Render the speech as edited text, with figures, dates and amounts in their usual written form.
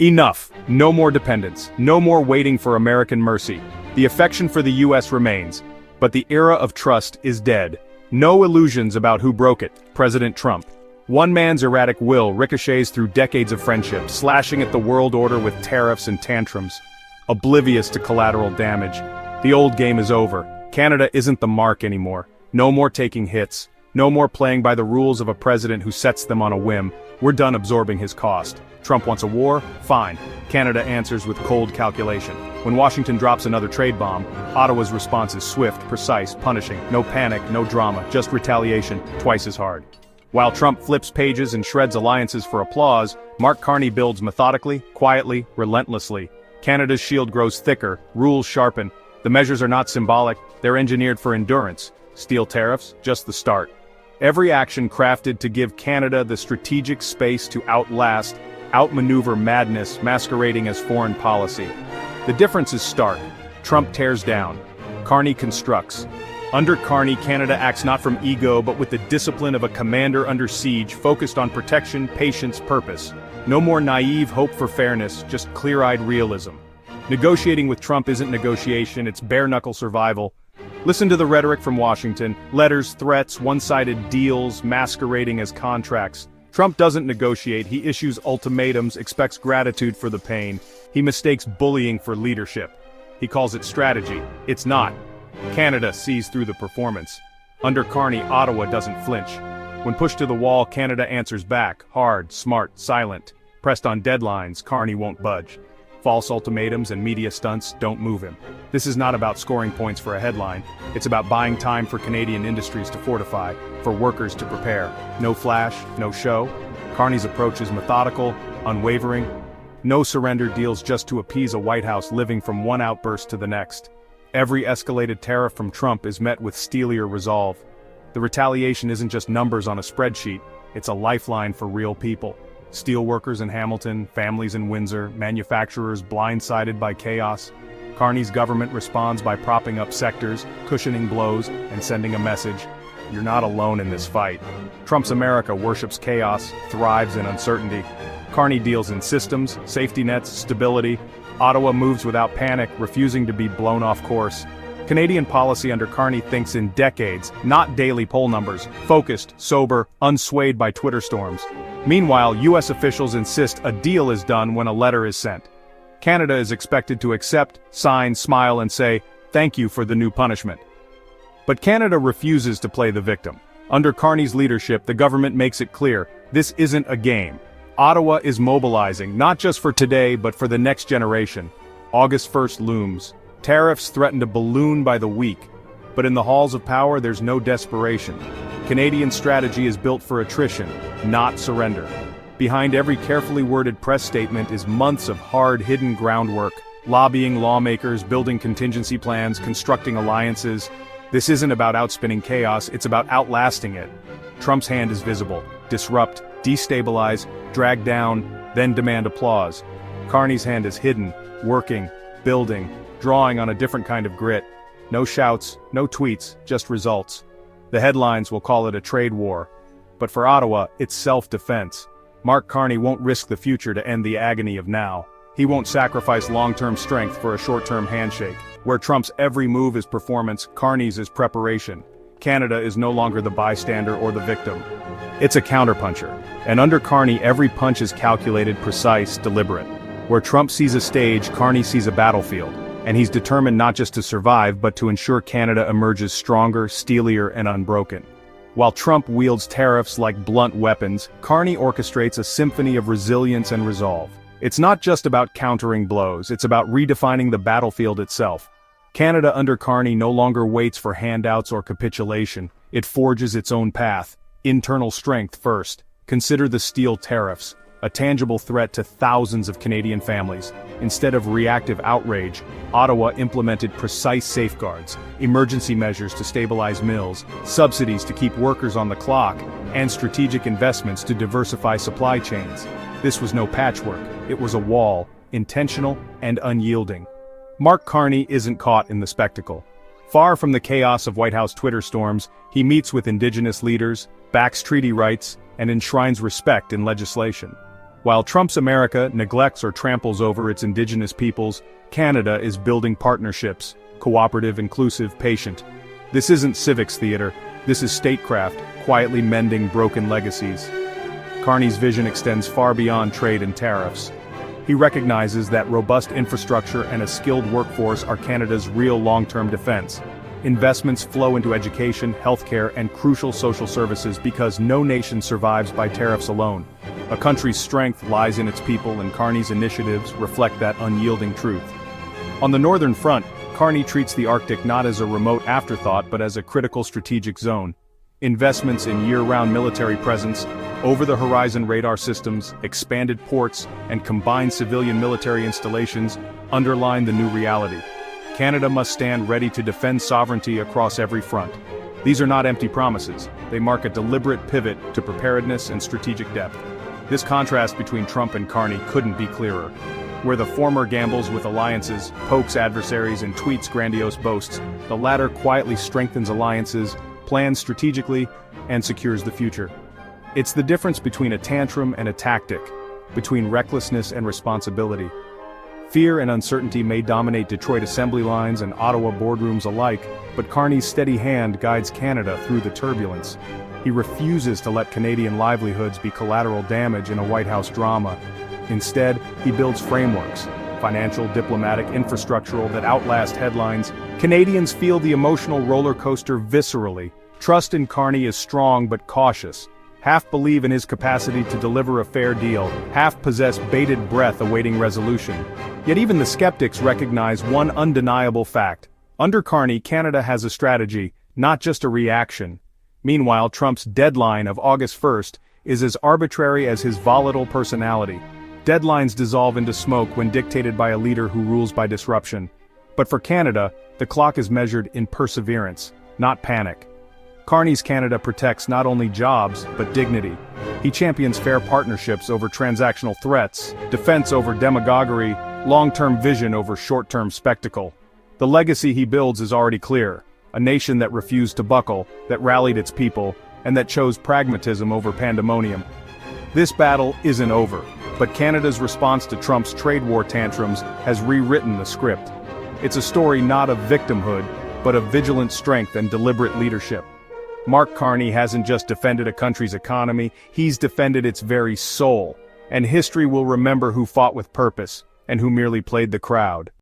Enough. No more dependence. No more waiting for American mercy. The affection for the U.S. remains, but the era of trust is dead. No illusions about who broke it, President Trump. One man's erratic will ricochets through decades of friendship, slashing at the world order with tariffs and tantrums. Oblivious to collateral damage. The old game is over. Canada isn't the mark anymore. No more taking hits. No more playing by the rules of a president who sets them on a whim. We're done absorbing his cost. Trump wants a war? Fine. Canada answers with cold calculation. When Washington drops another trade bomb, Ottawa's response is swift, precise, punishing. No panic, no drama, just retaliation, twice as hard. While Trump flips pages and shreds alliances for applause, Mark Carney builds methodically, quietly, relentlessly. Canada's shield grows thicker, rules sharpen. The measures are not symbolic, they're engineered for endurance. Steel tariffs, just the start. Every action crafted to give Canada the strategic space to outlast, outmaneuver madness masquerading as foreign policy. The difference is stark. Trump tears down. Carney constructs. Under Carney, Canada acts not from ego but with the discipline of a commander under siege, focused on protection, patience, purpose. No more naive hope for fairness, just clear-eyed realism. Negotiating with Trump isn't negotiation, it's bare-knuckle survival. Listen to the rhetoric from Washington: letters, threats, one-sided deals, masquerading as contracts. Trump doesn't negotiate, he issues ultimatums, expects gratitude for the pain. He mistakes bullying for leadership. He calls it strategy. It's not. Canada sees through the performance. Under Carney, Ottawa doesn't flinch. When pushed to the wall, Canada answers back, hard, smart, silent. Pressed on deadlines, Carney won't budge. False ultimatums and media stunts don't move him. This is not about scoring points for a headline. It's about buying time for Canadian industries to fortify, for workers to prepare. No flash, no show. Carney's approach is methodical, unwavering. No surrender deals just to appease a White House living from one outburst to the next. Every escalated tariff from Trump is met with steelier resolve. The retaliation isn't just numbers on a spreadsheet, it's a lifeline for real people. Steelworkers in Hamilton, families in Windsor, manufacturers blindsided by chaos. Carney's government responds by propping up sectors, cushioning blows, and sending a message: you're not alone in this fight. Trump's America worships chaos, thrives in uncertainty. Carney deals in systems, safety nets, stability. Ottawa moves without panic, refusing to be blown off course. Canadian policy under Carney thinks in decades, not daily poll numbers, focused, sober, unswayed by Twitter storms. Meanwhile, U.S. officials insist a deal is done when a letter is sent. Canada is expected to accept, sign, smile, and say, "Thank you for the new punishment." But Canada refuses to play the victim. Under Carney's leadership, the government makes it clear, this isn't a game. Ottawa is mobilizing, not just for today, but for the next generation. August 1st looms. Tariffs threaten to balloon by the week. But in the halls of power, there's no desperation. Canadian strategy is built for attrition, not surrender. Behind every carefully worded press statement is months of hard, hidden groundwork, lobbying lawmakers, building contingency plans, constructing alliances. This isn't about outspinning chaos, it's about outlasting it. Trump's hand is visible: disrupt, destabilize, drag down, then demand applause. Carney's hand is hidden, working, building, drawing on a different kind of grit. No shouts, no tweets, just results. The headlines will call it a trade war. But for Ottawa, it's self-defense. Mark Carney won't risk the future to end the agony of now. He won't sacrifice long-term strength for a short-term handshake. Where Trump's every move is performance, Carney's is preparation. Canada is no longer the bystander or the victim. It's a counterpuncher. And under Carney, every punch is calculated, precise, deliberate. Where Trump sees a stage, Carney sees a battlefield. And he's determined not just to survive, but to ensure Canada emerges stronger, steelier, and unbroken. While Trump wields tariffs like blunt weapons, Carney orchestrates a symphony of resilience and resolve. It's not just about countering blows, it's about redefining the battlefield itself. Canada under Carney no longer waits for handouts or capitulation, it forges its own path. Internal strength first. Consider the steel tariffs, a tangible threat to thousands of Canadian families. Instead of reactive outrage, Ottawa implemented precise safeguards, emergency measures to stabilize mills, subsidies to keep workers on the clock, and strategic investments to diversify supply chains. This was no patchwork, it was a wall, intentional and unyielding. Mark Carney isn't caught in the spectacle. Far from the chaos of White House Twitter storms, he meets with Indigenous leaders, backs treaty rights, and enshrines respect in legislation. While Trump's America neglects or tramples over its indigenous peoples, Canada is building partnerships, cooperative, inclusive, patient. This isn't civics theater, this is statecraft, quietly mending broken legacies. Carney's vision extends far beyond trade and tariffs. He recognizes that robust infrastructure and a skilled workforce are Canada's real long-term defense. Investments flow into education, healthcare, and crucial social services because no nation survives by tariffs alone. A country's strength lies in its people, and Carney's initiatives reflect that unyielding truth. On the northern front, Carney treats the Arctic not as a remote afterthought but as a critical strategic zone. Investments in year-round military presence, over-the-horizon radar systems, expanded ports, and combined civilian-military installations underline the new reality. Canada must stand ready to defend sovereignty across every front. These are not empty promises, they mark a deliberate pivot to preparedness and strategic depth. This contrast between Trump and Carney couldn't be clearer. Where the former gambles with alliances, pokes adversaries, and tweets grandiose boasts, the latter quietly strengthens alliances, plans strategically, and secures the future. It's the difference between a tantrum and a tactic, between recklessness and responsibility. Fear and uncertainty may dominate Detroit assembly lines and Ottawa boardrooms alike, but Carney's steady hand guides Canada through the turbulence. He refuses to let Canadian livelihoods be collateral damage in a White House drama. Instead, he builds frameworks, financial, diplomatic, infrastructural, that outlast headlines. Canadians feel the emotional roller coaster viscerally. Trust in Carney is strong but cautious. Half believe in his capacity to deliver a fair deal, half possess bated breath awaiting resolution. Yet even the skeptics recognize one undeniable fact. Under Carney, Canada has a strategy, not just a reaction. Meanwhile, Trump's deadline of August 1st is as arbitrary as his volatile personality. Deadlines dissolve into smoke when dictated by a leader who rules by disruption. But for Canada, the clock is measured in perseverance, not panic. Carney's Canada protects not only jobs, but dignity. He champions fair partnerships over transactional threats, defense over demagoguery, long-term vision over short-term spectacle. The legacy he builds is already clear: a nation that refused to buckle, that rallied its people, and that chose pragmatism over pandemonium. This battle isn't over, but Canada's response to Trump's trade war tantrums has rewritten the script. It's a story not of victimhood, but of vigilant strength and deliberate leadership. Mark Carney hasn't just defended a country's economy, he's defended its very soul. And history will remember who fought with purpose, and who merely played the crowd.